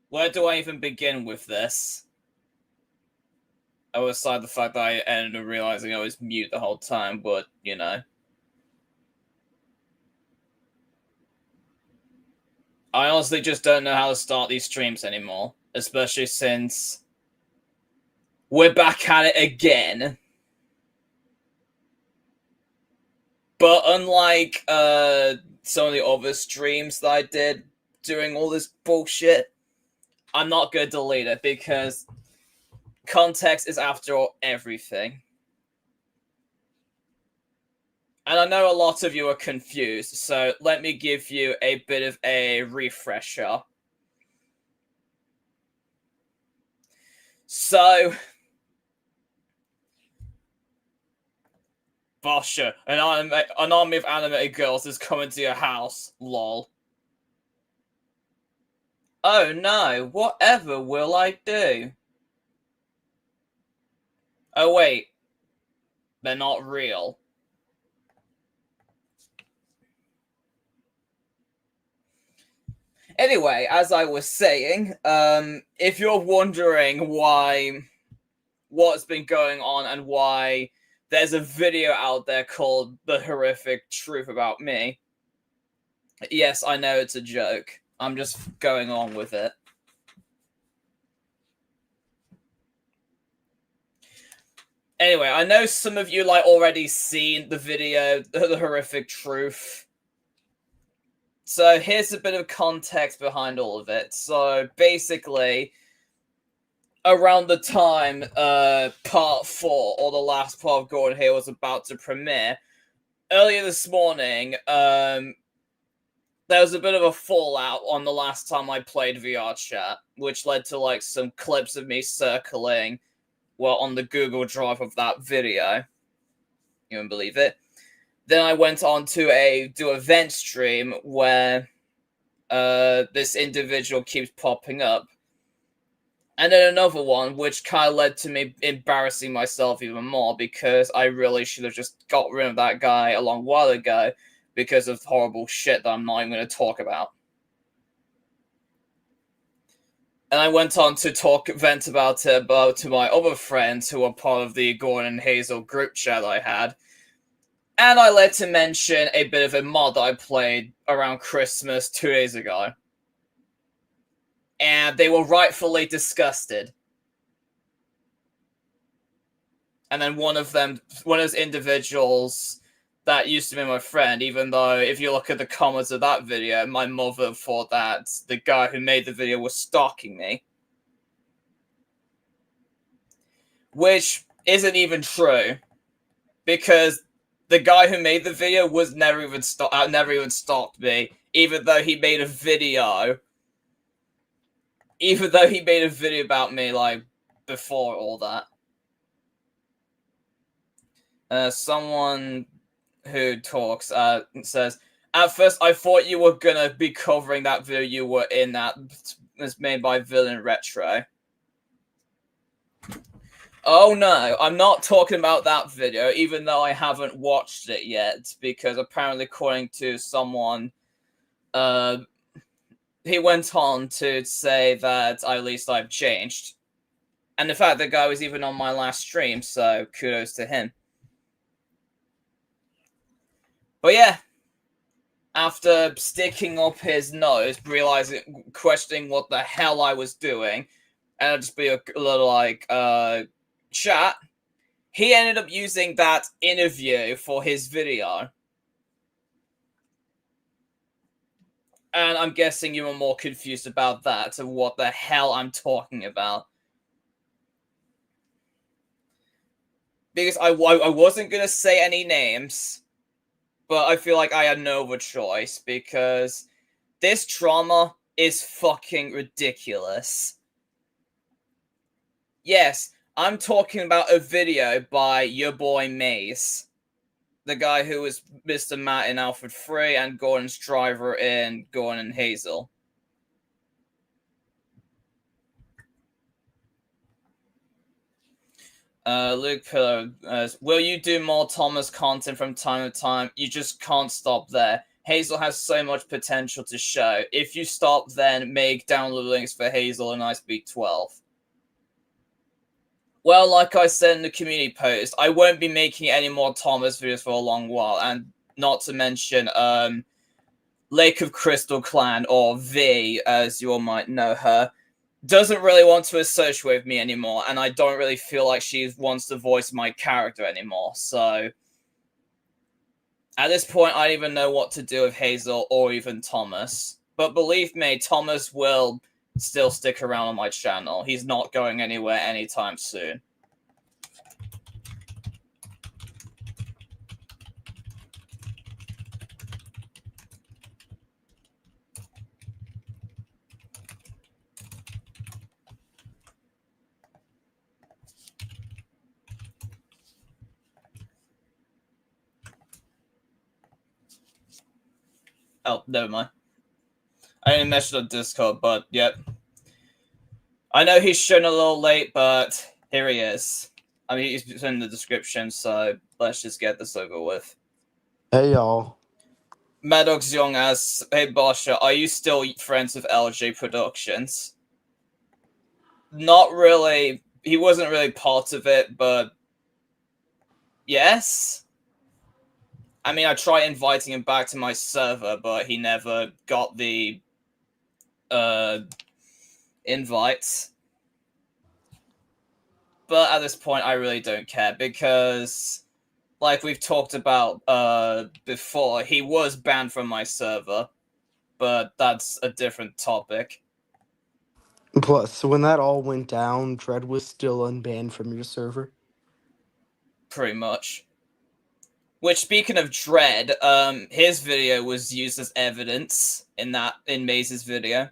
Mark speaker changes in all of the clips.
Speaker 1: Where do I even begin with this? Aside the fact that I ended up realizing I was mute the whole time, but, you know. I honestly just don't know how to start these streams anymore, especially since we're back at it again. But unlike some of the other streams that I did doing all this bullshit, I'm not gonna delete it because context is, after all, everything. And I know a lot of you are confused, so let me give you a bit of a refresher. So, Basha, an army of animated girls is coming to your house, lol. Oh no, whatever will I do? Oh wait, they're not real. Anyway, as I was saying, if you're wondering what's been going on and why there's a video out there called The Horrific Truth About Me, yes, I know it's a joke. I'm just going on with it. Anyway, I know some of you already seen the video, The Horrific Truth. So here's a bit of context behind all of it. So basically, around the time part 4, or the last part of Gordon Hill, was about to premiere, earlier this morning, there was a bit of a fallout on the last time I played VR Chat, which led to some clips of me circling, on the Google Drive of that video. You wouldn't believe it. Then I went on to do a vent stream where this individual keeps popping up. And then another one, which kind of led to me embarrassing myself even more, because I really should have just got rid of that guy a long while ago because of horrible shit that I'm not even going to talk about. And I went on to vent about it to my other friends who were part of the Gordon and Hazel group chat I had. And I led to mention a bit of a mod that I played around Christmas 2 days ago. And they were rightfully disgusted. And then one of those individuals that used to be my friend, even though if you look at the comments of that video, my mother thought that the guy who made the video was stalking me. Which isn't even true, because the guy who made the video was never even stalked me, even though he made a video about me before all that. Someone who talks says, "At first I thought you were gonna be covering that video you were in that was made by Villain Retro." Oh no, I'm not talking about that video, even though I haven't watched it yet, because apparently, according to someone, he went on to say that at least I've changed. And in fact, the guy was even on my last stream, so kudos to him. But yeah, after sticking up his nose, questioning what the hell I was doing, and I'd just be a little chat, he ended up using that interview for his video. And I'm guessing you were more confused about that, of what the hell I'm talking about. Because I wasn't going to say any names, but I feel like I had no other choice, because this drama is fucking ridiculous. Yes, I'm talking about a video by your boy Maze, the guy who was Mr. Matt in Alfred 3 and Gordon's driver in Gordon and Hazel. Luke Pillow, will you do more Thomas content from time to time? You just can't stop there. Hazel has so much potential to show. If you stop, then make download links for Hazel and IceBeat 12. Well, like I said in the community post, I won't be making any more Thomas videos for a long while, and not to mention, Lake of Crystal Clan, or V, as you all might know her, doesn't really want to associate with me anymore, and I don't really feel like she wants to voice my character anymore, so at this point, I don't even know what to do with Hazel or even Thomas. But believe me, Thomas will still stick around on my channel. He's not going anywhere anytime soon. Oh, never mind. I didn't mention on Discord, but yep. I know he's shown a little late, but here he is. I mean, he's in the description, so let's just get this over with.
Speaker 2: Hey y'all.
Speaker 1: Maddox Young asks, hey Basha, are you still friends with LJ Productions? Not really. He wasn't really part of it, but yes. I mean, I tried inviting him back to my server, but he never got the invites. But at this point, I really don't care because, like we've talked about before, he was banned from my server, but that's a different topic.
Speaker 2: Plus, so when that all went down, Dread was still unbanned from your server.
Speaker 1: Pretty much. Which, speaking of Dread, his video was used as evidence in Maze's video.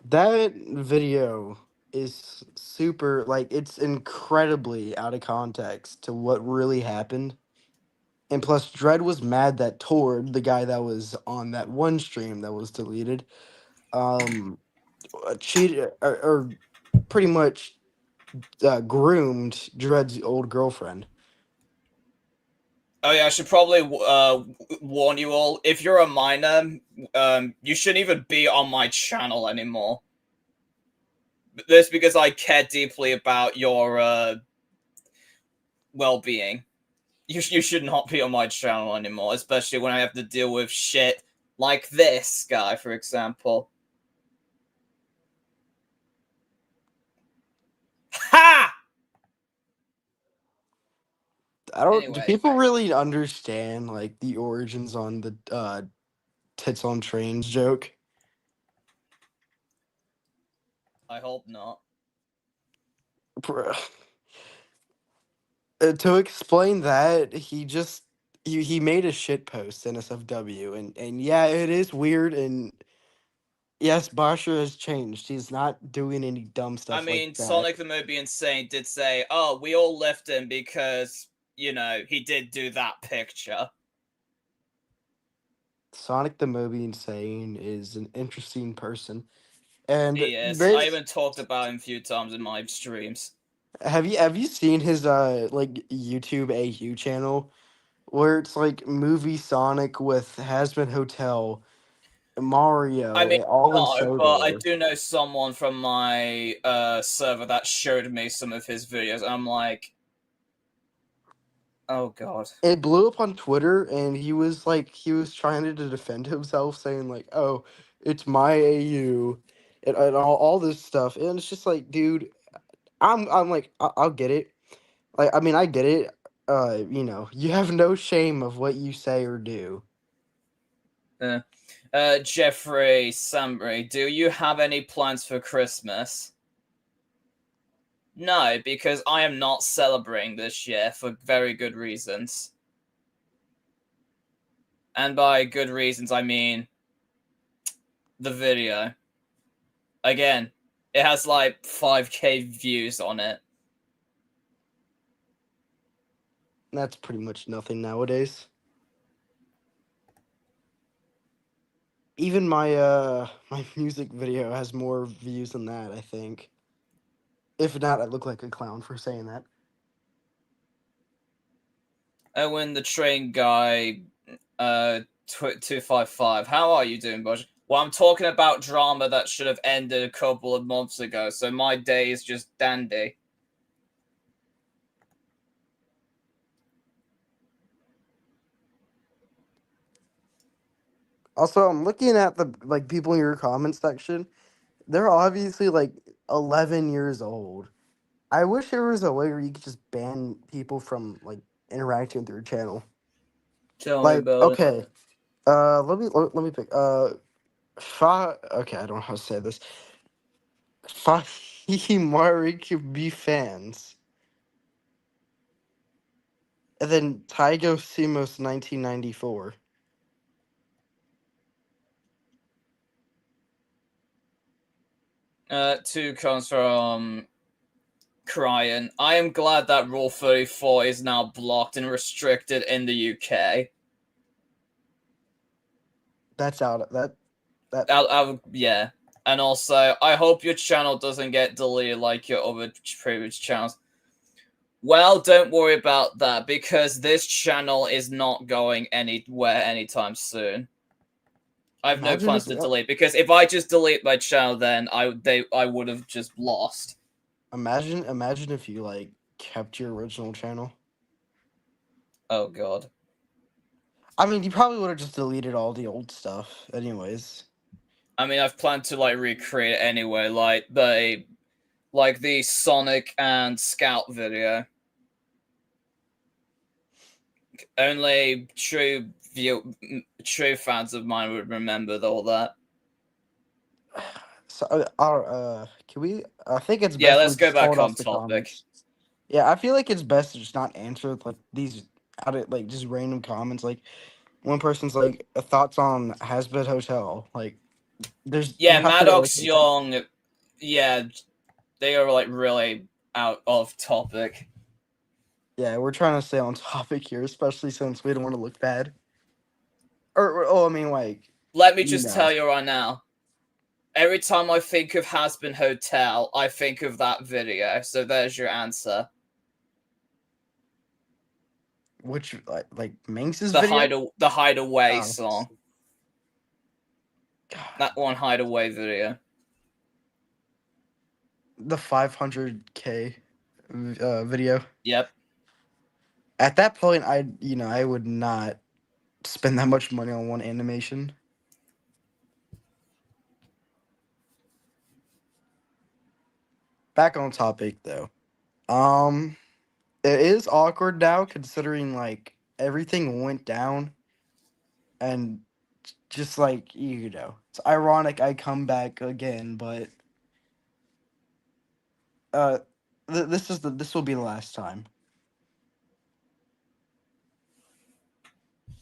Speaker 2: That video is super, like, it's incredibly out of context to what really happened. And plus, Dread was mad that Tord, the guy that was on that one stream that was deleted, cheated or pretty much groomed Dread's old girlfriend.
Speaker 1: Oh yeah, I should probably warn you all. If you're a minor, you shouldn't even be on my channel anymore. This because I care deeply about your well-being. You should not be on my channel anymore, especially when I have to deal with shit like this guy, for example. Ha!
Speaker 2: I don't. Do
Speaker 1: Anyway,
Speaker 2: people really understand like the origins on the tits on trains joke?
Speaker 1: I hope not.
Speaker 2: Bruh. To explain that, he made a shit post in SFW, and yeah, it is weird, and yes, Basher has changed. He's not doing any dumb
Speaker 1: I
Speaker 2: stuff like
Speaker 1: mean,
Speaker 2: that.
Speaker 1: Sonic the Movie Insane did say, oh, we all left him because, you know, he did do that picture.
Speaker 2: Sonic the Movie Insane is an interesting person, and
Speaker 1: He is. I
Speaker 2: this
Speaker 1: even talked about him a few times in my streams.
Speaker 2: have you seen his like YouTube AU channel where it's like movie Sonic with Hazbin Hotel,
Speaker 1: I
Speaker 2: Mario,
Speaker 1: mean,
Speaker 2: all in
Speaker 1: no, but I
Speaker 2: Sodor.
Speaker 1: do know someone from my server that showed me some of his videos. And I'm like, oh god.
Speaker 2: It blew up on Twitter, and he was trying to defend himself, saying like, "Oh, it's my AU," and all this stuff, and it's just like, dude, I'm like, I'll get it. Like, I mean, I get it. You have no shame of what you say or do.
Speaker 1: Jeffrey Sambury, do you have any plans for Christmas? No, because I am not celebrating this year for very good reasons. And by good reasons, I mean the video. Again, it has like 5k views on it.
Speaker 2: That's pretty much nothing nowadays. Even my my music video has more views than that, I think. If not, I look like a clown for saying that.
Speaker 1: And when the train guy 255. How are you doing, Budge? Well, I'm talking about drama that should have ended a couple of months ago, so my day is just dandy.
Speaker 2: Also, I'm looking at the like people in your comment section. They're obviously like 11 years old. I wish there was a way where you could just ban people from like interacting with your channel.
Speaker 1: Tell me
Speaker 2: Like,
Speaker 1: about it.
Speaker 2: okay, let me pick. Okay, I don't know how to say this. Fahimari could be fans, and then Taigo Simos 1994.
Speaker 1: Two comes from Cryan. I am glad that Rule 34 is now blocked and restricted in the UK.
Speaker 2: That's out. That
Speaker 1: Yeah. And also, I hope your channel doesn't get deleted like your other previous channels. Well, don't worry about that, because this channel is not going anywhere anytime soon. I have no
Speaker 2: imagine
Speaker 1: plans
Speaker 2: if
Speaker 1: to delete, because if I just delete my channel, then I would have just lost.
Speaker 2: imagine if you like kept your original channel.
Speaker 1: Oh god.
Speaker 2: I mean, you probably would have just deleted all the old stuff, anyways.
Speaker 1: I mean, I've planned to like recreate it anyway, like the Sonic and Scout video. Only true fans of mine would remember all that.
Speaker 2: So, can we? I think it's
Speaker 1: Yeah,
Speaker 2: best we
Speaker 1: let's go
Speaker 2: just hold
Speaker 1: back on
Speaker 2: off the
Speaker 1: topic.
Speaker 2: comments. Yeah, I feel like it's best to just not answer like these out of like just random comments. Like one person's like thoughts on Hasbit Hotel. Like you
Speaker 1: Yeah,
Speaker 2: have to like.
Speaker 1: Maddox Young. Yeah, they are like really out of topic.
Speaker 2: Yeah, we're trying to stay on topic here, especially since we don't want to look bad. Oh, I mean, like
Speaker 1: Let me
Speaker 2: you
Speaker 1: just
Speaker 2: know,
Speaker 1: tell you right now. Every time I think of Hasbin Hotel, I think of that video. So there's your answer.
Speaker 2: which like Minx's video.
Speaker 1: The Hideaway
Speaker 2: Oh,
Speaker 1: song.
Speaker 2: God.
Speaker 1: That one Hideaway video.
Speaker 2: The 500K video.
Speaker 1: Yep.
Speaker 2: At that point, I would not spend that much money on one animation. Back on topic though. Um, it is awkward now considering like everything went down and just like it's ironic I come back again, but uh, this will be the last time,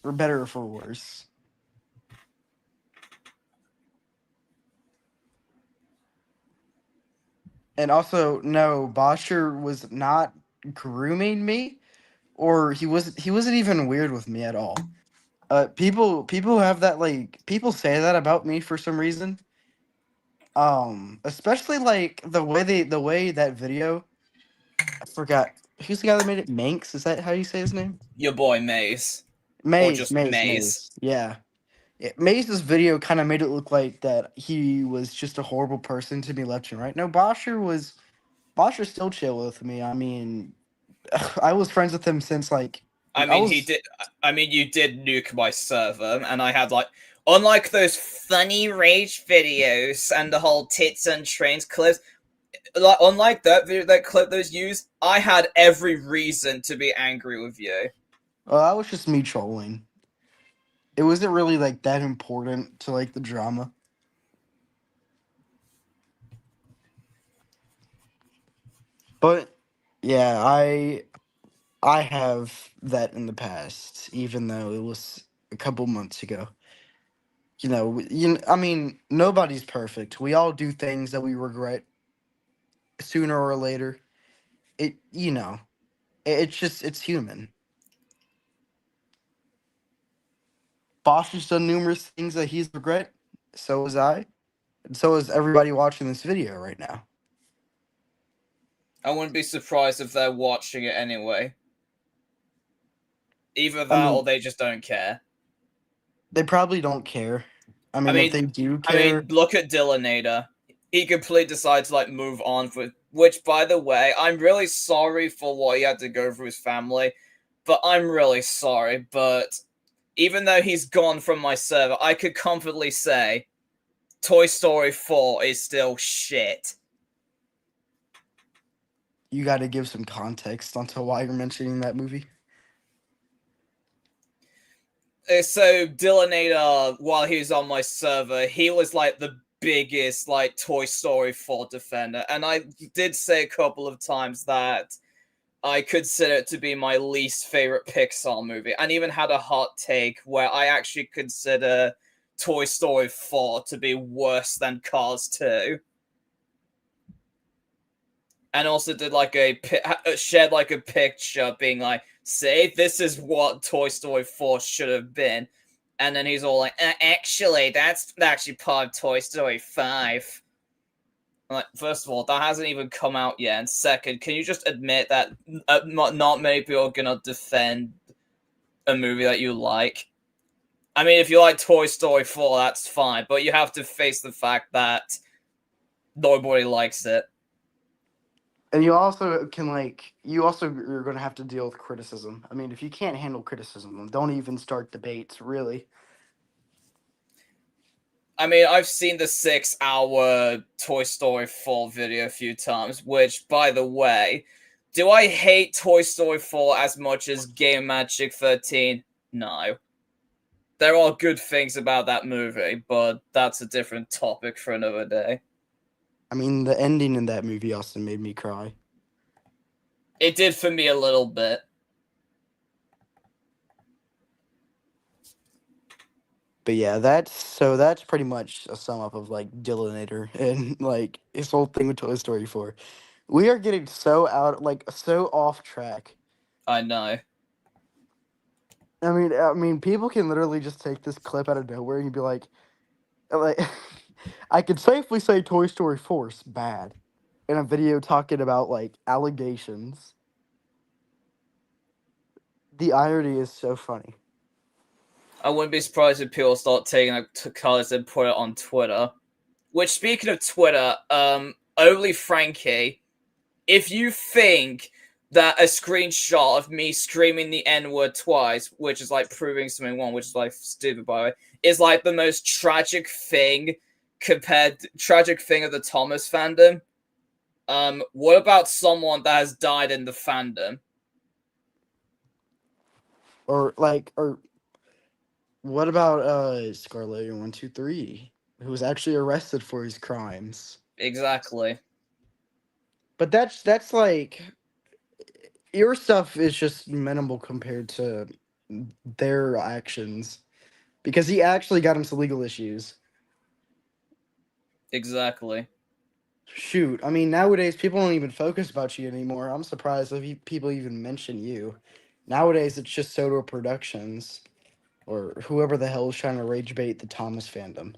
Speaker 2: for better or for worse. And also, no, Bosher was not grooming me, or he wasn't even weird with me at all. People have that like people say that about me for some reason. Especially like the way that video. I forgot who's the guy that made it. Manx, is that how you say his name?
Speaker 1: Your boy Maze. Or
Speaker 2: Maze,
Speaker 1: just
Speaker 2: Maze,
Speaker 1: Maze.
Speaker 2: Maze. Yeah. Maze's video kind of made it look like that he was just a horrible person to be left and right. No, Bosher still chill with me. I mean, I was friends with him since like
Speaker 1: I
Speaker 2: I
Speaker 1: mean, he
Speaker 2: was.
Speaker 1: did. I mean, you did nuke my server, and I had like, unlike those funny rage videos and the whole tits and trains clips, like unlike that video, that clip those used, I had every reason to be angry with you.
Speaker 2: That was just me trolling. It wasn't really like that important to like the drama. But yeah, I have that in the past, even though it was a couple months ago. I mean, nobody's perfect. We all do things that we regret sooner or later. It's just it's human. Bosch has done numerous things that he's regret. So was I, and so is everybody watching this video right now.
Speaker 1: I wouldn't be surprised if they're watching it anyway. Either
Speaker 2: I
Speaker 1: that, or
Speaker 2: mean,
Speaker 1: they just don't care.
Speaker 2: They probably don't care. I
Speaker 1: I
Speaker 2: mean, if
Speaker 1: mean,
Speaker 2: they do
Speaker 1: I mean,
Speaker 2: care,
Speaker 1: look at Dillinator. He completely decided to like move on with. Which, by the way, I'm really sorry for what he had to go through his family, but I'm really sorry. But even though he's gone from my server, I could comfortably say Toy Story 4 is still shit.
Speaker 2: you got to give some context onto why you're mentioning that movie.
Speaker 1: So Dillinator, while he was on my server, he was like the biggest like Toy Story 4 defender, and I did say a couple of times that I consider it to be my least favorite Pixar movie, and even had a hot take where I actually consider Toy Story 4 to be worse than Cars 2. And also did like shared like a picture being like, "See, this is what Toy Story 4 should have been," and then he's all like, "Actually, that's actually part of Toy Story 5." I'm like, first of all, that hasn't even come out yet, and second, can you just admit that not many people are gonna defend a movie that you like? I mean, if you like Toy Story 4, that's fine, but you have to face the fact that nobody likes it.
Speaker 2: And you also can like you also you're going to have to deal with criticism. I mean, if you can't handle criticism, then don't even start debates, really.
Speaker 1: I mean, I've seen the 6 hour Toy Story 4 video a few times, which, by the way, do I hate Toy Story 4 as much as Game Magic 13? No. There are good things about that movie, but that's a different topic for another day.
Speaker 2: I mean, the ending in that movie also made me cry.
Speaker 1: It did for me a little bit.
Speaker 2: But yeah, that's pretty much a sum up of like Dillinator and like his whole thing with Toy Story 4. We are getting so out like so off track.
Speaker 1: I know.
Speaker 2: I mean, people can literally just take this clip out of nowhere and be like, I could safely say Toy Story 4 is bad in a video talking about like allegations. The irony is so funny.
Speaker 1: I wouldn't be surprised if people start taking like colors and put it on Twitter. Which, speaking of Twitter, Only Frankie, if you think that a screenshot of me screaming the N word twice, which is like proving something wrong, which is like stupid by the way, is like the most tragic thing of the Thomas fandom. What about someone that has died in the fandom?
Speaker 2: Or what about Scarlet 123, who was actually arrested for his crimes?
Speaker 1: Exactly.
Speaker 2: But that's like your stuff is just minimal compared to their actions because he actually got into legal issues.
Speaker 1: Exactly.
Speaker 2: Shoot, I mean nowadays people don't even focus about you anymore. I'm surprised if people even mention you. Nowadays it's just Soto Productions or whoever the hell is trying to rage bait the Thomas fandom.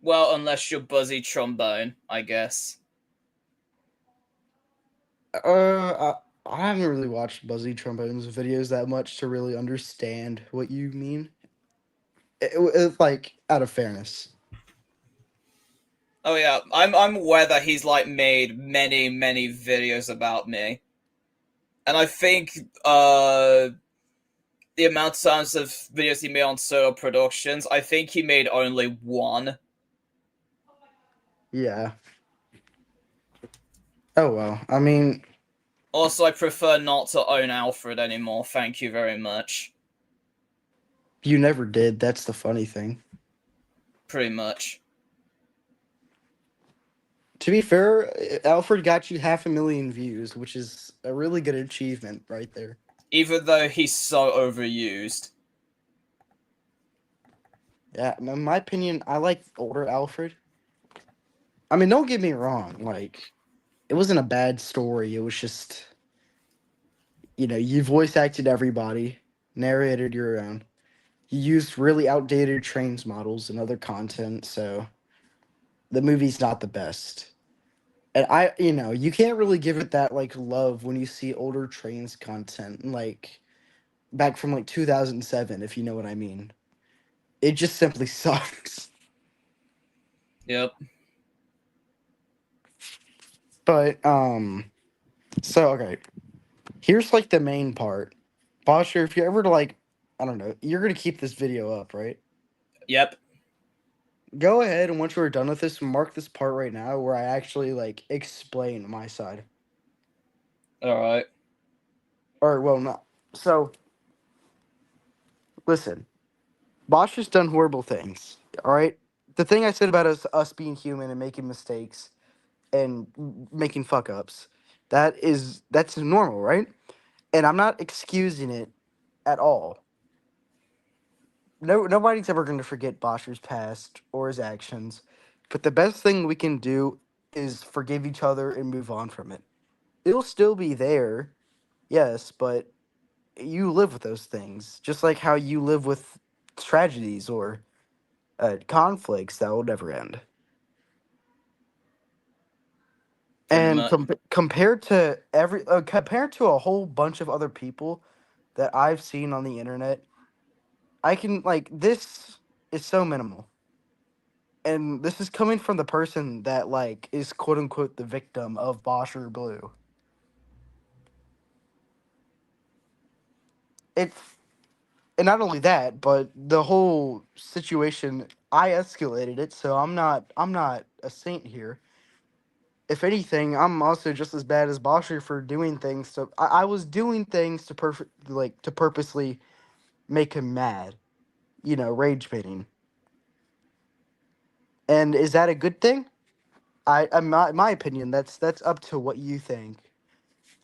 Speaker 1: Well, unless you're Buzzy Trombone, I guess.
Speaker 2: I haven't really watched Buzzy Trombone's videos that much to really understand what you mean. It's like out of fairness.
Speaker 1: Oh yeah, I'm aware that he's like made many videos about me, and I think the amount of times of videos he made on solo productions, I think he made only one.
Speaker 2: Yeah. Oh well. I mean,
Speaker 1: Also, I prefer not to own Alfred anymore. Thank you very much.
Speaker 2: you never did. That's the funny thing.
Speaker 1: Pretty much.
Speaker 2: To be fair, Alfred got you 500,000 views, which is a really good achievement right there.
Speaker 1: Even though he's so overused.
Speaker 2: Yeah, in my opinion, I like older Alfred. I mean, don't get me wrong. Like, it wasn't a bad story. It was just, you voice acted everybody, narrated your own. You used really outdated trains models and other content, so the movie's not the best. And you can't really give it that like love when you see older trains content, like back from like 2007, if you know what I mean. It just simply sucks.
Speaker 1: Yep.
Speaker 2: But so okay. Here's like the main part. Bosher, if you ever like, I don't know, you're gonna keep this video up, right?
Speaker 1: Yep.
Speaker 2: Go ahead and once we're done with this, mark this part right now where I actually like explain my side.
Speaker 1: All right.
Speaker 2: Or well, not. So listen, Bosher's done horrible things. All right. The thing I said about us being human and making mistakes and making fuck ups, that's normal, right? And I'm not excusing it at all. Nobody's ever going to forget Bosher's past or his actions, but the best thing we can do is forgive each other and move on from it. It'll still be there, yes, but you live with those things, just like how you live with tragedies or conflicts that will never end.
Speaker 1: Pretty
Speaker 2: And
Speaker 1: much.
Speaker 2: compared to a whole bunch of other people that I've seen on the internet, I can like this is so minimal. And this is coming from the person that like is quote unquote the victim of Bosher Blue. It's and not only that, but the whole situation I escalated it, so I'm not a saint here. If anything, I'm also just as bad as Bosher for doing things. So I was doing things to to purposely make him mad. You know, rage baiting. And is that a good thing? My opinion, that's up to what you think.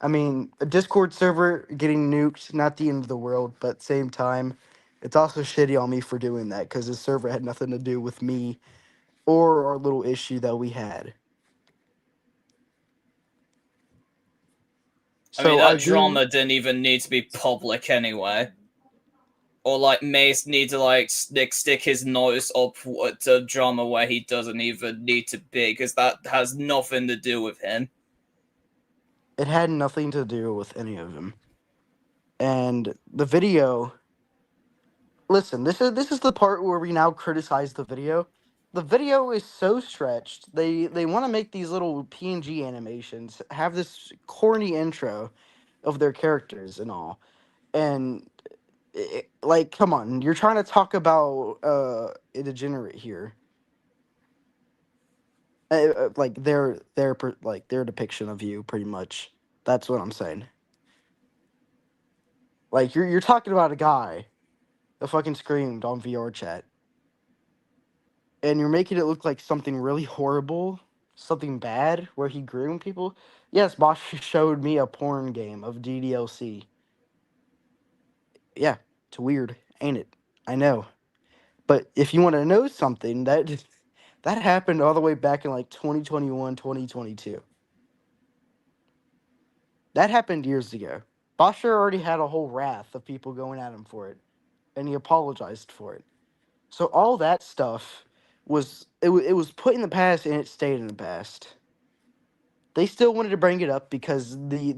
Speaker 2: I mean, a Discord server getting nuked, not the end of the world, but same time, it's also shitty on me for doing that because the server had nothing to do with me or our little issue that we had.
Speaker 1: I mean,
Speaker 2: So I
Speaker 1: that
Speaker 2: do.
Speaker 1: drama didn't even need to be public anyway. Or like Mace need to like stick his nose up to drama where he doesn't even need to be, because that has nothing to do with him.
Speaker 2: It had nothing to do with any of them. And the video. Listen, this is the part where we now criticize the video. The video is so stretched. They want to make these little PNG animations, have this corny intro of their characters and all. And like, come on, you're trying to talk about a degenerate here. Like like their depiction of you, pretty much. That's what I'm saying. Like you're talking about a guy that fucking screamed on VR chat, and you're making it look like something really horrible, something bad, where he groomed people. Yes, Bosch showed me a porn game of DDLC. Yeah, it's weird, ain't it? I know. But if you want to know something, that happened all the way back in like 2021, 2022. That happened years ago. Bosher already had a whole wrath of people going at him for it, and he apologized for it. So all that stuff it was put in the past and it stayed in the past. They still wanted to bring it up because the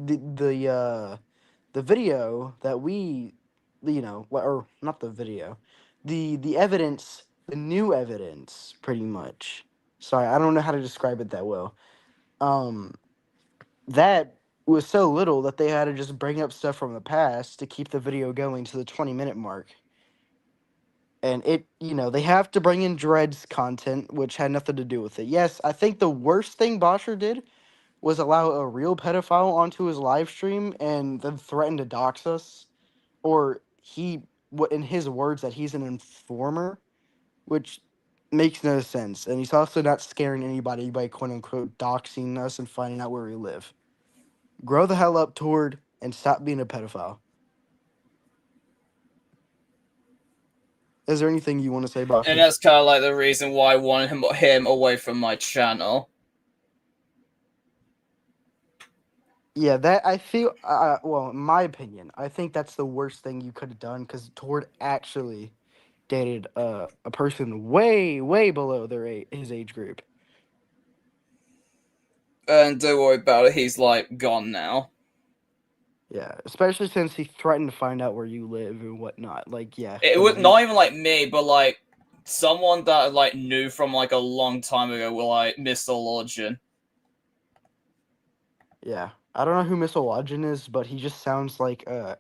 Speaker 2: video that we or not the video, the evidence, the new evidence, pretty much. Sorry, I don't know how to describe it that well. Um, that was so little that they had to just bring up stuff from the past to keep the video going to the 20-minute mark. And they have to bring in Dread's content, which had nothing to do with it. Yes, I think the worst thing Bosher did was allow a real pedophile onto his live stream and then threaten to dox us, or what in his words that he's an informer, which makes no sense. And he's also not scaring anybody by quote unquote doxing us and finding out where we live. Grow the hell up, Tord, and stop being a pedophile. Is there anything you want to say,
Speaker 1: And
Speaker 2: Bosher?
Speaker 1: that's kind of like the reason why I wanted him away from my channel.
Speaker 2: Yeah, that I feel. Well, in my opinion, I think that's the worst thing you could have done because Tord actually dated a person way, way below his age group.
Speaker 1: And don't worry about it, he's like gone now.
Speaker 2: Yeah, especially since he threatened to find out where you live and whatnot. Like, yeah,
Speaker 1: It
Speaker 2: come
Speaker 1: was
Speaker 2: on.
Speaker 1: not even like me, but like someone that I, like, knew from like a long time ago will like Mr. Lodgen.
Speaker 2: Yeah, I don't know who Mr. is, but he sounds like a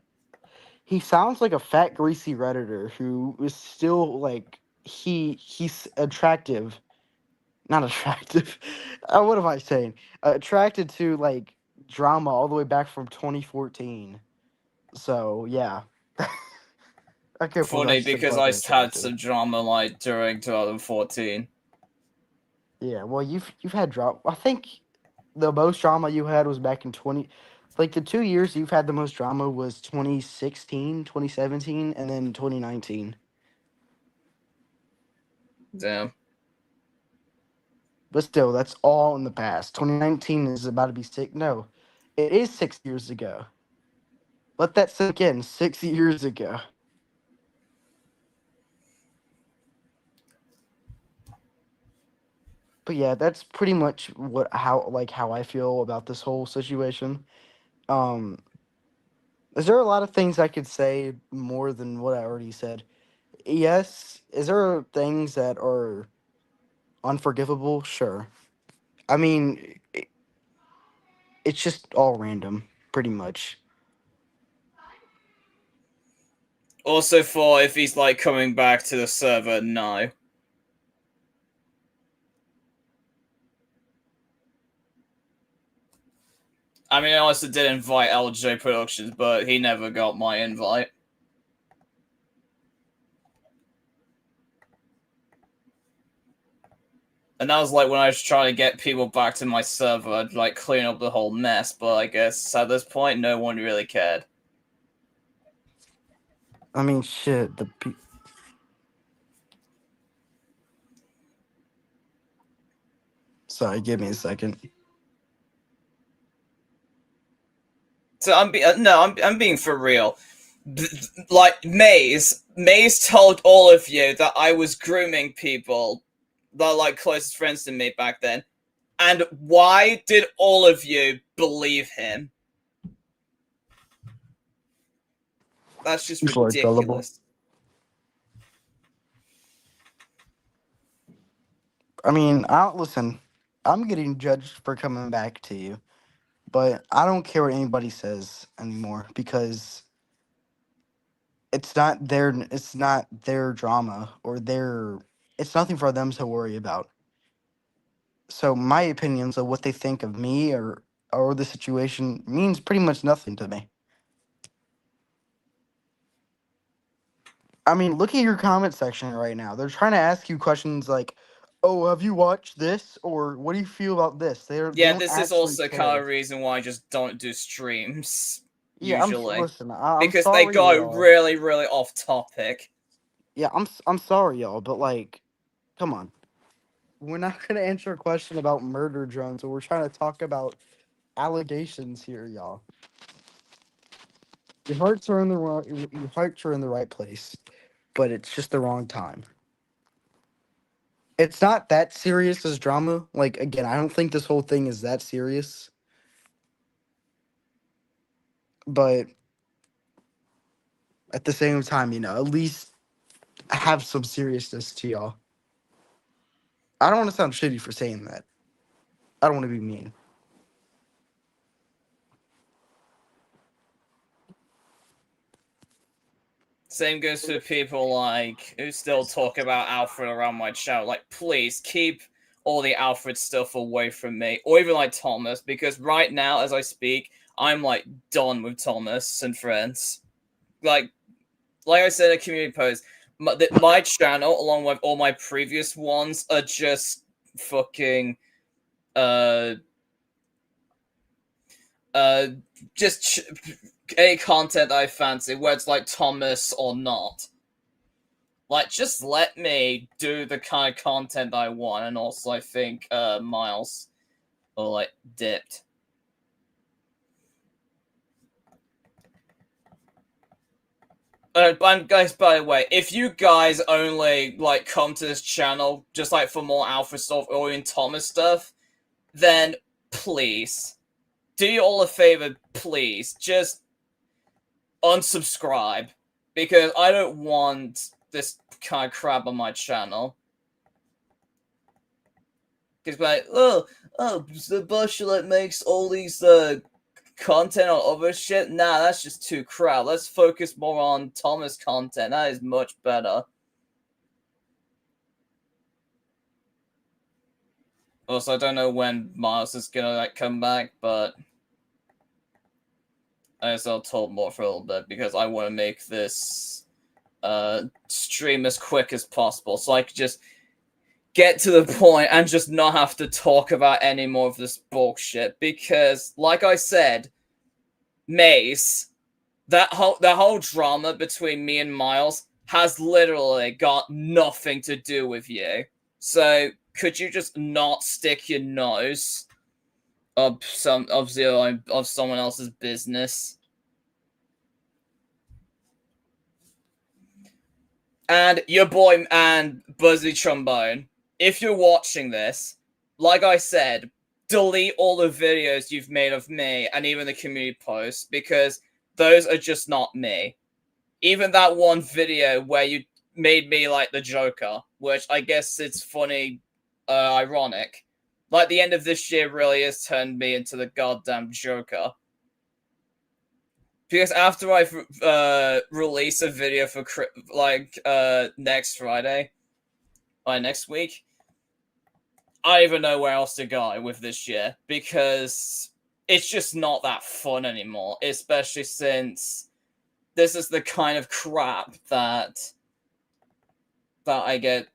Speaker 2: fat, greasy redditor who is still like he's attractive, not attractive. What am I saying? Attracted to like drama all the way back from 2014. So yeah, I can't believe I
Speaker 1: Funny
Speaker 2: said
Speaker 1: because I
Speaker 2: fucking
Speaker 1: had
Speaker 2: attractive.
Speaker 1: some drama like during 2014.
Speaker 2: Yeah, well you've had drama. I think the most drama you had was back in 20, like the 2 years you've had the most drama was 2016, 2017, and then 2019.
Speaker 1: Damn.
Speaker 2: But still, that's all in the past. 2019 is about to be sick. No, it is 6 years ago. Let that sink in. 6 years ago. But yeah, that's pretty much how I feel about this whole situation. Um, is there a lot of things I could say more than what I already said? Yes. Is there things that are unforgivable? Sure. I mean, it's just all random, pretty much.
Speaker 1: Also, for if he's like coming back to the server, no. I mean, I also did invite LJ Productions, but he never got my invite. And that was like when I was trying to get people back to my server, I'd like clean up the whole mess, but I guess at this point, no one really cared.
Speaker 2: I mean, shit. Sorry, give me a second.
Speaker 1: So I'm being for real. Like Maze told all of you that I was grooming people that are like closest friends to me back then. And why did all of you believe him? That's just
Speaker 2: People are gullible.
Speaker 1: ridiculous.
Speaker 2: I mean, I don't listen. I'm getting judged for coming back to you, but I don't care what anybody says anymore because it's not their drama or their it's nothing for them to worry about. So my opinions of what they think of me or the situation means pretty much nothing to me. I mean, look at your comment section right now. They're trying to ask you questions like, "Oh, have you watched this?" or "What do you feel about this?" They
Speaker 1: Yeah,
Speaker 2: don't
Speaker 1: this is
Speaker 2: actually
Speaker 1: also kind of
Speaker 2: care.
Speaker 1: a reason why I just don't do streams
Speaker 2: Yeah,
Speaker 1: usually,
Speaker 2: listen. I'm
Speaker 1: because they
Speaker 2: sorry,
Speaker 1: go
Speaker 2: y'all.
Speaker 1: really, really off topic.
Speaker 2: Yeah, I'm sorry, y'all, but like, come on. We're not gonna answer a question about murder drones, or we're trying to talk about allegations here, y'all. Your hearts are in the right place, but it's just the wrong time. It's not that serious as drama. Like again, I don't think this whole thing is that serious, but at the same time, at least have some seriousness to y'all. I don't want to sound shitty for saying that. I don't want to be mean.
Speaker 1: Same goes for people like who still talk about Alfred around my channel. Like, please keep all the Alfred stuff away from me, or even like Thomas, because right now, as I speak, I'm like done with Thomas and friends. Like I said in a community post, my channel, along with all my previous ones, are just fucking uh uh just any content I fancy, whether it's like Thomas or not. Like, just let me do the kind of content I want, and also I think Miles or like dipped. And guys, by the way, if you guys only like come to this channel just like for more Alpha stuff or even Thomas stuff, then please do you all a favor. Please just unsubscribe because I don't want this kind of crap on my channel. Because like, oh, the Busher like makes all these content on other shit. Nah, that's just too crap. Let's focus more on Thomas content. That is much better. Also, I don't know when Miles is gonna like come back, but I guess I'll talk more for a little bit because I want to make this stream as quick as possible, so I could just get to the point and just not have to talk about any more of this bullshit. Because, like I said, Maze, that whole drama between me and Miles has literally got nothing to do with you. So could you just not stick your nose up of someone else's business? And your boy and Buzzy Trombone, if you're watching this, like I said, delete all the videos you've made of me and even the community posts, because those are just not me. Even that one video where you made me like the Joker, which I guess it's funny, ironic. Like, the end of this year really has turned me into the goddamn Joker. Because after I release a video for next Friday, next week, I don't even know where else to go with this year, because it's just not that fun anymore, especially since this is the kind of crap that I get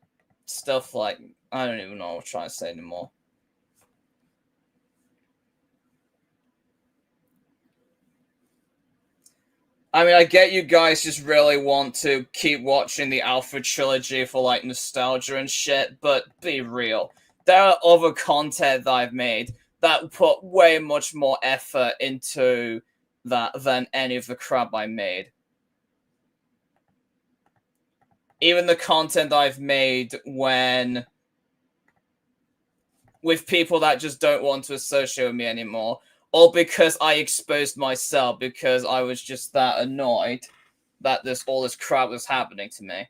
Speaker 1: stuff like, I don't even know what I'm trying to say anymore. I mean, I get you guys just really want to keep watching the Alpha trilogy for like nostalgia and shit, but be real. There are other content that I've made that put way much more effort into that than any of the crap I made. Even the content I've made with people that just don't want to associate with me anymore, all because I exposed myself because I was just that annoyed that all this crap was happening to me.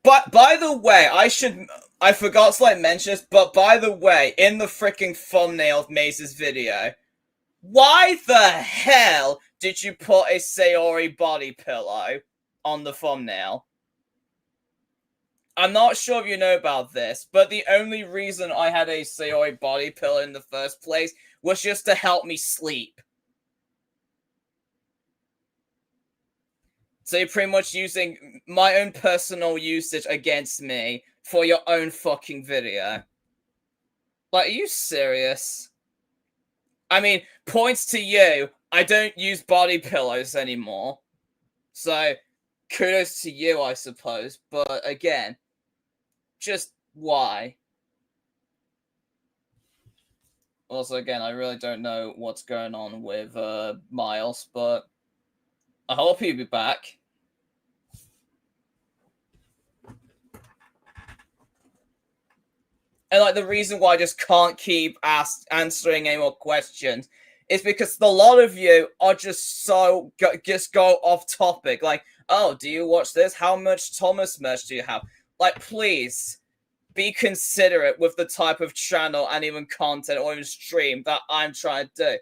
Speaker 1: But by the way, I forgot to mention this, but by the way, in the freaking thumbnail of Maze's video, why the hell did you put a Sayori body pillow on the thumbnail? I'm not sure if you know about this, but the only reason I had a Sayori body pillow in the first place was just to help me sleep. So you're pretty much using my own personal usage against me for your own fucking video. Like, are you serious? I mean, points to you. I don't use body pillows anymore. So, kudos to you, I suppose. But again, just why? Also, again, I really don't know what's going on with Miles, but I hope he'll be back. And like, the reason why I just can't keep answering any more questions is because a lot of you are just just go off topic. Like, oh, do you watch this? How much Thomas merch do you have? Like, please be considerate with the type of channel and even content or even stream that I'm trying to do.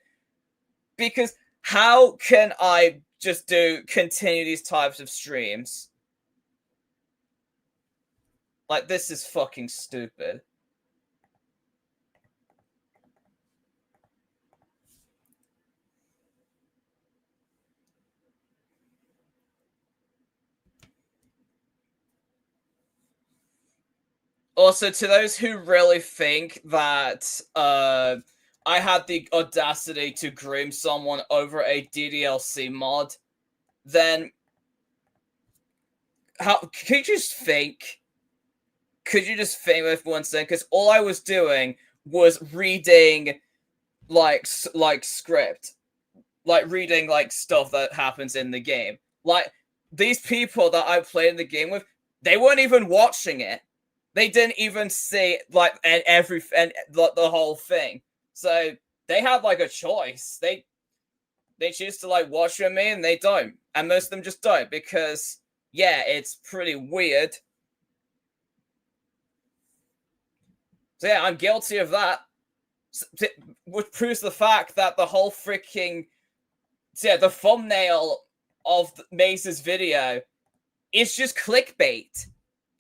Speaker 1: Because how can I just continue these types of streams? Like, this is fucking stupid. Also, to those who really think that I had the audacity to groom someone over a DDLC mod, then could you just think? Could you just think with one second? Because all I was doing was reading like script, like reading like stuff that happens in the game. Like, these people that I played in the game with, they weren't even watching it. They didn't even see like the whole thing. So they had like a choice. They choose to like watch with me and they don't. And most of them just don't because, yeah, it's pretty weird. So yeah, I'm guilty of that. Which proves the fact that the whole freaking, the thumbnail of Maze's video is just clickbait.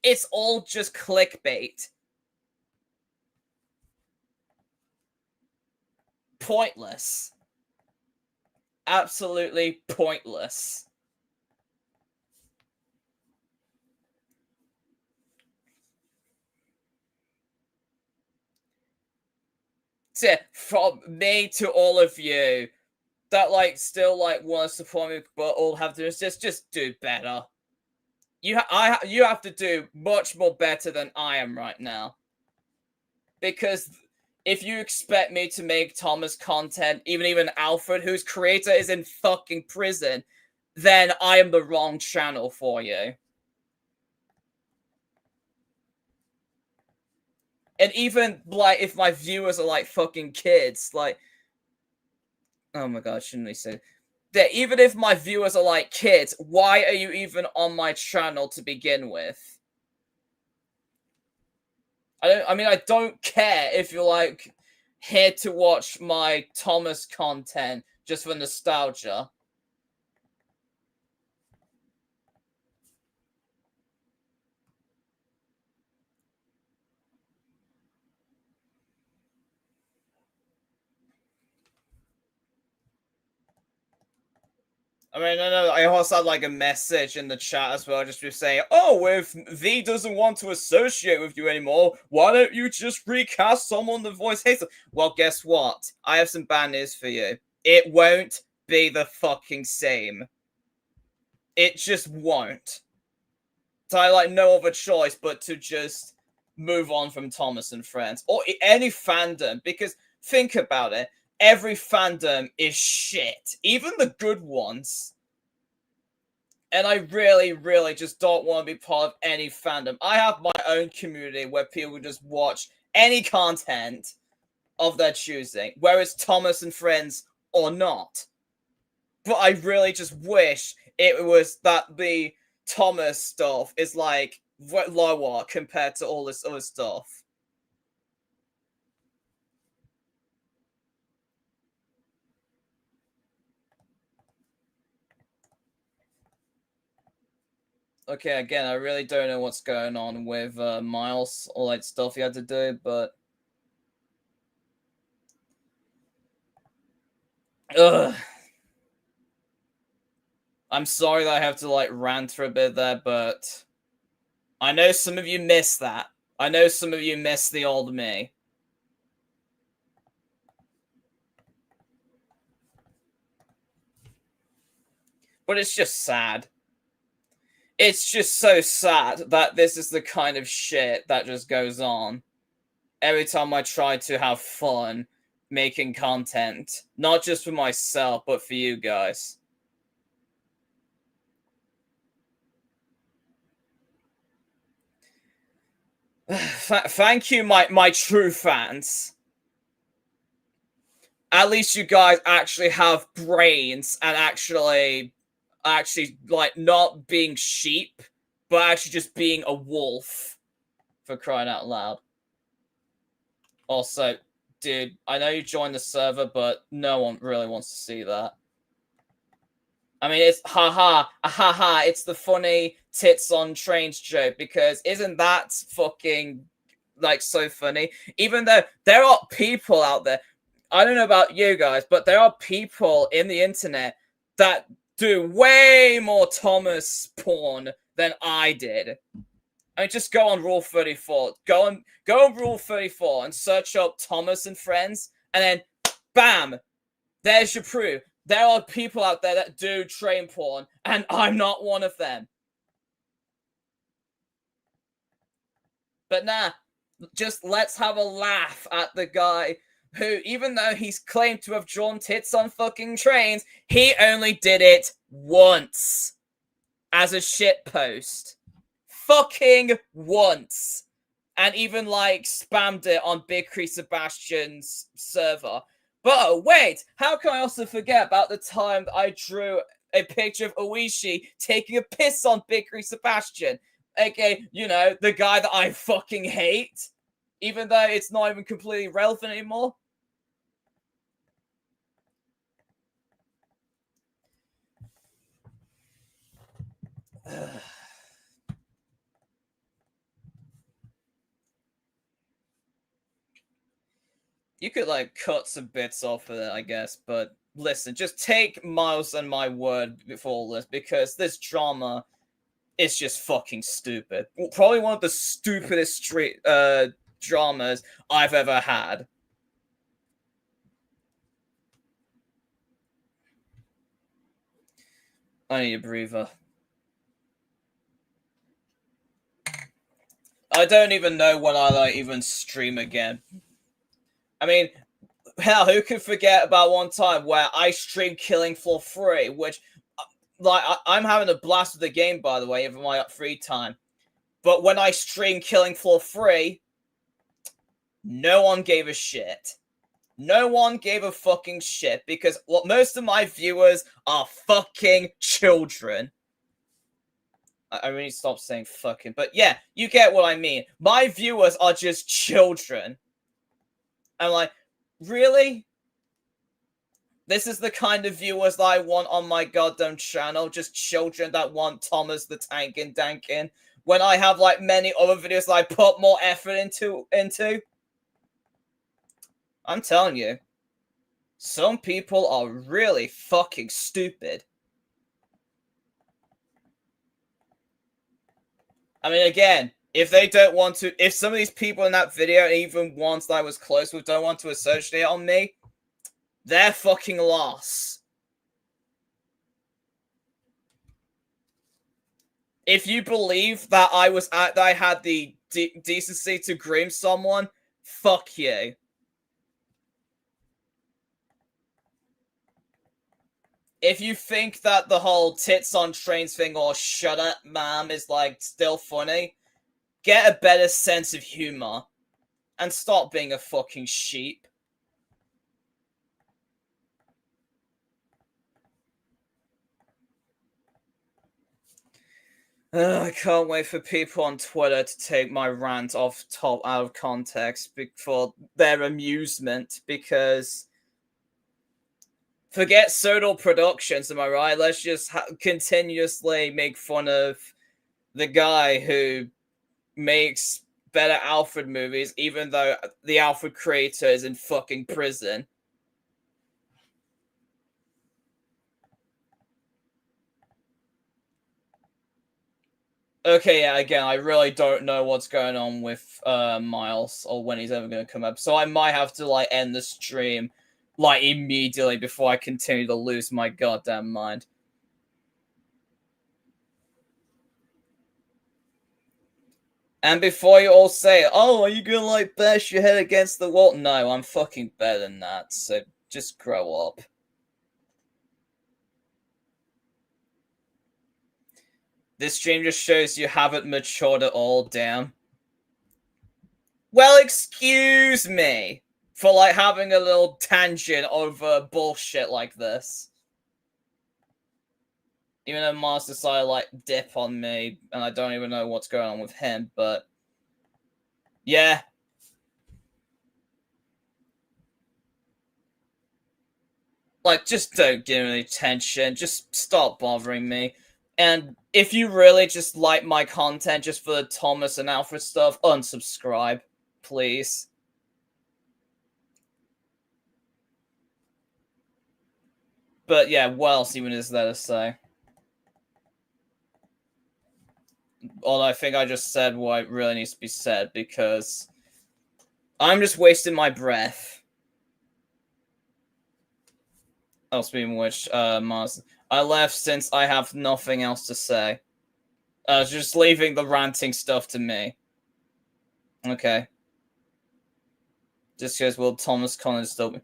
Speaker 1: It's all just clickbait. Pointless. Absolutely pointless. So, from me to all of you that like still like want to support me, but all have to do is just do better. You have to do much more better than I am right now. Because if you expect me to make Thomas content, even Alfred, whose creator is in fucking prison, then I am the wrong channel for you. And even, like, if my viewers are, like, fucking kids, like... Oh my god, shouldn't we say... That even if my viewers are, like, kids, why are you even on my channel to begin with? I don't care if you're, like, here to watch my Thomas content just for nostalgia. I mean, I also had like a message in the chat as well, just saying, oh, if V doesn't want to associate with you anymore, why don't you just recast someone the voice hates? Well, guess what? I have some bad news for you. It won't be the fucking same. It just won't. So I like no other choice but to just move on from Thomas and Friends. Or any fandom, because think about it. Every fandom is shit. Even the good ones. And I really, really just don't want to be part of any fandom. I have my own community where people just watch any content of their choosing, whether it's Thomas and Friends or not. But I really just wish it was that the Thomas stuff is like lower compared to all this other stuff. Okay, again, I really don't know what's going on with Miles, all that stuff he had to do, but... Ugh. I'm sorry that I have to, like, rant for a bit there, but... I know some of you miss that. I know some of you miss the old me. But it's just sad. It's just so sad that this is the kind of shit that just goes on every time I try to have fun making content. Not just for myself, but for you guys. Thank you, my true fans. At least you guys actually have brains and actually like not being sheep, but actually just being a wolf, for crying out loud. Also, dude, I know you joined the server, but no one really wants to see that. I mean, it's haha, it's the funny tits on trains joke, because isn't that fucking, like, so funny? Even though there are people out there, I don't know about you guys, but there are people in the internet that do way more Thomas porn than I did. I mean, just go on Rule 34. Go on Rule 34 and search up Thomas and Friends, and then bam, there's your proof. There are people out there that do train porn, and I'm not one of them. But nah, just let's have a laugh at the guy who, even though he's claimed to have drawn tits on fucking trains, he only did it once as a shitpost. Fucking once. And even, like, spammed it on Big Cree Sebastian's server. But wait, how can I also forget about the time I drew a picture of Oishi taking a piss on Biggery Sebastian? aka, the guy that I fucking hate, even though it's not even completely relevant anymore. You could, cut some bits off of it, I guess, but listen, just take Miles and my word before all this, because this drama is just fucking stupid. Probably one of the stupidest dramas I've ever had. I need a breather. I don't even know when I even stream again. I mean, hell, who could forget about one time where I streamed Killing Floor 3, which, I'm having a blast with the game, by the way, in my free time. But when I streamed Killing Floor 3, no one gave a shit. No one gave a fucking shit because most of my viewers are fucking children. I really stopped saying fucking, but yeah, you get what I mean. My viewers are just children. I'm like, really? This is the kind of viewers that I want on my goddamn channel, just children that want Thomas the Tank and Dankin, when I have many other videos that I put more effort into. I'm telling you, some people are really fucking stupid. I mean, again, if they don't want to, if some of these people in that video, even ones that I was close with, don't want to associate on me, they're fucking lost. If you believe that I had the decency to groom someone, fuck you. If you think that the whole tits on trains thing or shut up, ma'am, is still funny, get a better sense of humor and stop being a fucking sheep. I can't wait for people on Twitter to take my rant out of context for their amusement, because forget Sodal Productions, am I right? Let's just continuously make fun of the guy who makes better Alfred movies, even though the Alfred creator is in fucking prison. Okay, yeah, again, I really don't know what's going on with Miles or when he's ever going to come up. So I might have to end the stream immediately before I continue to lose my goddamn mind. And before you all say, "Oh, are you going to bash your head against the wall?" No, I'm fucking better than that. So just grow up. This stream just shows you haven't matured at all, damn. Well, excuse me for having a little tangent over bullshit like this. Even though Mars decided dip on me, and I don't even know what's going on with him, but yeah. Just don't give me attention. Just stop bothering me. And if you really just like my content just for the Thomas and Alfred stuff, unsubscribe, please. But yeah, what else even is there to say? Although I think I just said what really needs to be said, because I'm just wasting my breath. Oh, speaking of which, Mars, I left since I have nothing else to say. Just leaving the ranting stuff to me. Okay. Just because, well, Thomas Collins still...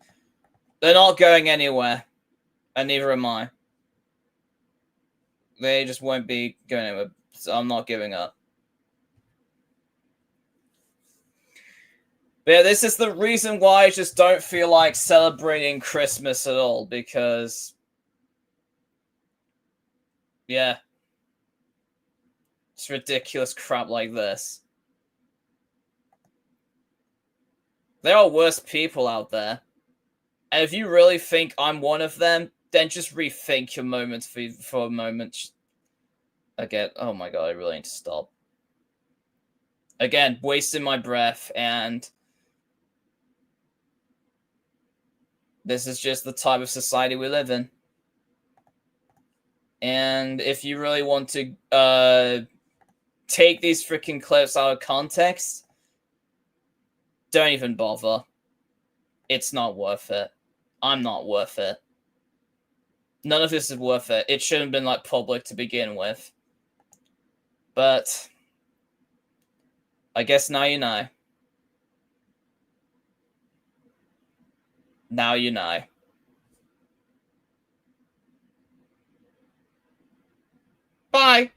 Speaker 1: They're not going anywhere. And neither am I. They just won't be going anywhere. So I'm not giving up. But yeah, this is the reason why I just don't feel like celebrating Christmas at all, because yeah, it's ridiculous crap like this. There are worse people out there. And if you really think I'm one of them, then just rethink your moments for a moment. Again, oh my god, I really need to stop. Again, wasting my breath, and this is just the type of society we live in. And if you really want to take these freaking clips out of context, don't even bother. It's not worth it. I'm not worth it. None of this is worth it. It shouldn't have been like public to begin with. But I guess now you know. Now you know. Bye!